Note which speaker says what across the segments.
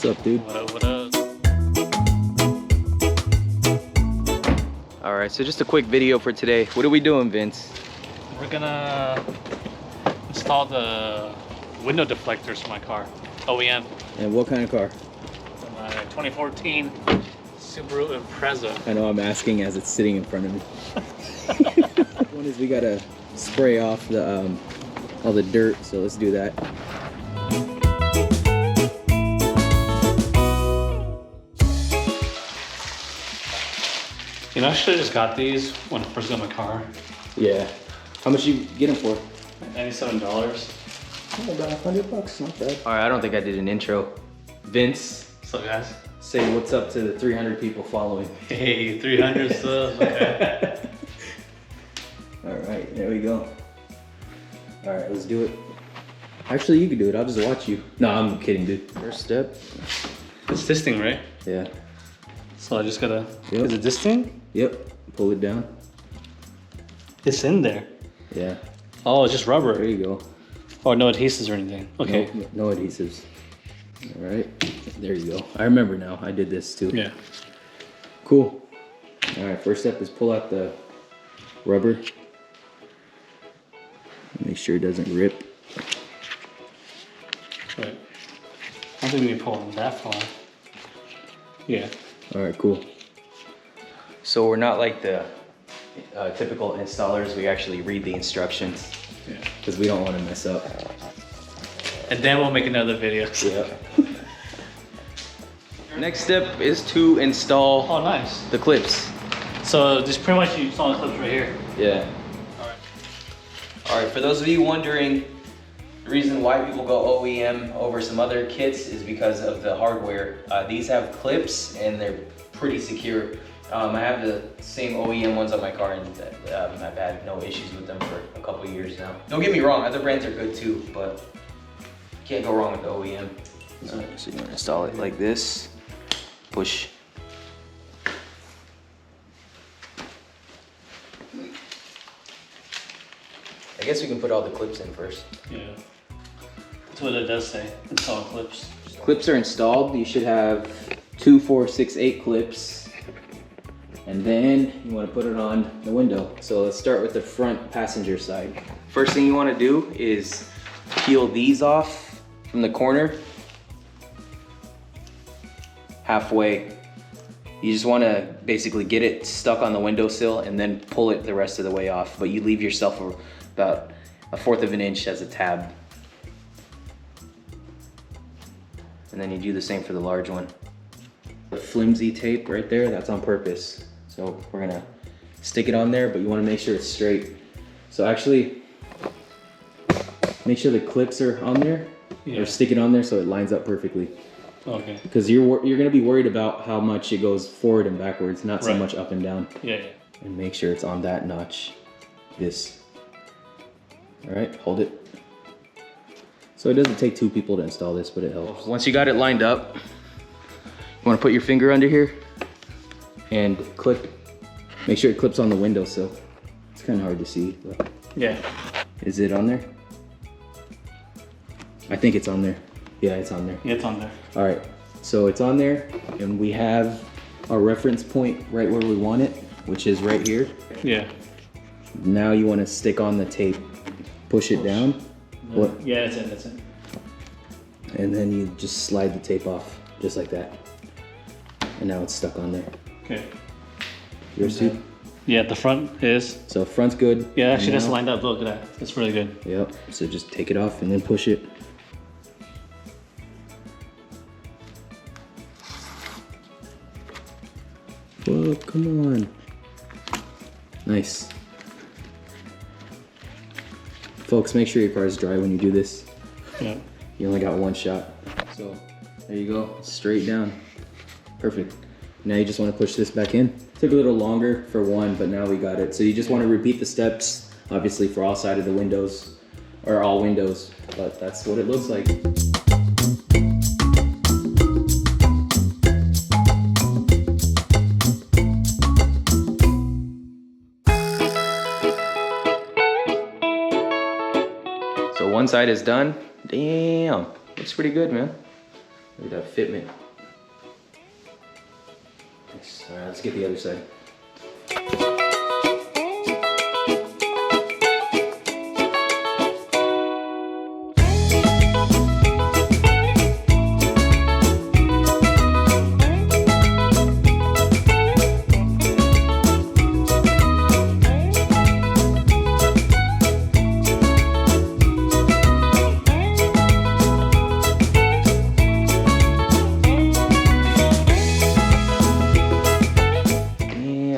Speaker 1: What's up, dude?
Speaker 2: What up, what up?
Speaker 1: All right, so just a quick video for today. What are we doing, Vince?
Speaker 2: We're gonna install the window deflectors for my car, OEM.
Speaker 1: And what kind of car?
Speaker 2: My 2014 Subaru Impreza.
Speaker 1: I know I'm asking as it's sitting in front of me. One is we gotta spray off the all the dirt, so let's do that.
Speaker 2: You know, I should have just got these when I first got my car.
Speaker 1: Yeah. How much you get them for?
Speaker 2: $97.
Speaker 1: Oh, about $100, not bad. All right, I don't think I did an intro. Vince.
Speaker 2: What's up, guys?
Speaker 1: Say what's up to the 300 people following.
Speaker 2: Hey, 300 subs. Okay.
Speaker 1: All right, there we go. All right, let's do it. Actually, you can do it. I'll just watch you. No, I'm kidding, dude. First step.
Speaker 2: It's this thing, right?
Speaker 1: Yeah.
Speaker 2: So I just gotta.
Speaker 1: Yep.
Speaker 2: Is it this thing?
Speaker 1: Yep. Pull it down.
Speaker 2: It's in there.
Speaker 1: Yeah.
Speaker 2: Oh, it's just rubber.
Speaker 1: There you go.
Speaker 2: Oh, no adhesives or anything. Okay.
Speaker 1: No adhesives. All right. There you go. I remember now. I did this too.
Speaker 2: Yeah.
Speaker 1: Cool. All right. First step is pull out the rubber. Make sure it doesn't rip.
Speaker 2: Right. I don't think we can pull it that far. Yeah.
Speaker 1: All right, cool. So we're not like the typical installers. We actually read the instructions.
Speaker 2: Yeah.
Speaker 1: Because we don't want to mess up.
Speaker 2: And then we'll make another video.
Speaker 1: Yeah. Next step is to install
Speaker 2: Oh, nice.
Speaker 1: the clips.
Speaker 2: So just pretty much you install the clips right here.
Speaker 1: Yeah.
Speaker 2: All right.
Speaker 1: All right, for those of you wondering, the reason why people go OEM over some other kits is because of the hardware. These have clips and they're pretty secure. I have the same OEM ones on my car and I've had no issues with them for a couple years now. Don't get me wrong, other brands are good too, but can't go wrong with the OEM. So you want to install it like this, push. I guess we can put all the clips in first.
Speaker 2: Yeah. That's what it does say. Install clips.
Speaker 1: Clips are installed. You should have 2, 4, 6, 8 clips. And then you want to put it on the window. So let's start with the front passenger side. First thing you want to do is peel these off from the corner. Halfway. You just want to basically get it stuck on the windowsill and then pull it the rest of the way off. But you leave yourself about 1/4 of an inch as a tab. And then you do the same for the large one. The flimsy tape right there, that's on purpose. So we're gonna stick it on there, but you wanna make sure it's straight. So actually, make sure the clips are on there, or stick it on there so it lines up perfectly.
Speaker 2: Okay.
Speaker 1: Because you're gonna be worried about how much it goes forward and backwards, not so much up and down.
Speaker 2: Yeah, yeah.
Speaker 1: And make sure it's on that notch, this. All right, hold it. So it doesn't take 2 people to install this, but it helps. Once you got it lined up, you wanna put your finger under here and clip, make sure it clips on the windowsill. It's kind of hard to see, but.
Speaker 2: Yeah.
Speaker 1: Is it on there? I think it's on there. Yeah, it's on there.
Speaker 2: Yeah, it's on there.
Speaker 1: All right, so it's on there and we have our reference point right where we want it, which is right here.
Speaker 2: Yeah.
Speaker 1: Now you wanna stick on the tape, push it down. What?
Speaker 2: Yeah, that's it, that's it.
Speaker 1: And then you just slide the tape off, just like that. And now it's stuck on there.
Speaker 2: Okay.
Speaker 1: Yours too?
Speaker 2: Yeah, the front is.
Speaker 1: So front's good.
Speaker 2: Yeah, actually
Speaker 1: now,
Speaker 2: that's lined up. Look at that. It's really good.
Speaker 1: Yep, so just take it off and then push it. Whoa, come on. Nice. Folks, make sure your car's dry when you do this.
Speaker 2: Yeah.
Speaker 1: You only got one shot. So there you go, straight down. Perfect. Now you just want to push this back in. Took a little longer for one, but now we got it. So you just want to repeat the steps, obviously for all side of the windows, or all windows, but that's what it looks like. So one side is done. Damn, looks pretty good, man. Look at that fitment. Nice. All right, let's get the other side.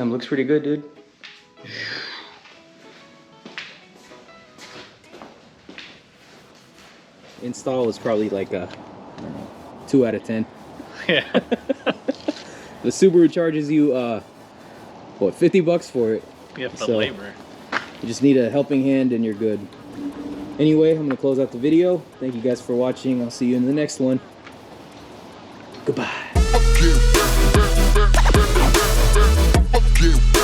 Speaker 1: Looks pretty good, dude. Install is probably like a 2 out of 10.
Speaker 2: Yeah.
Speaker 1: The Subaru charges you what, 50 bucks for it.
Speaker 2: Yeah, for labor.
Speaker 1: You just need a helping hand and you're good. Anyway, I'm gonna close out the video. Thank you guys for watching. I'll see you in the next one. Goodbye.
Speaker 3: Yeah.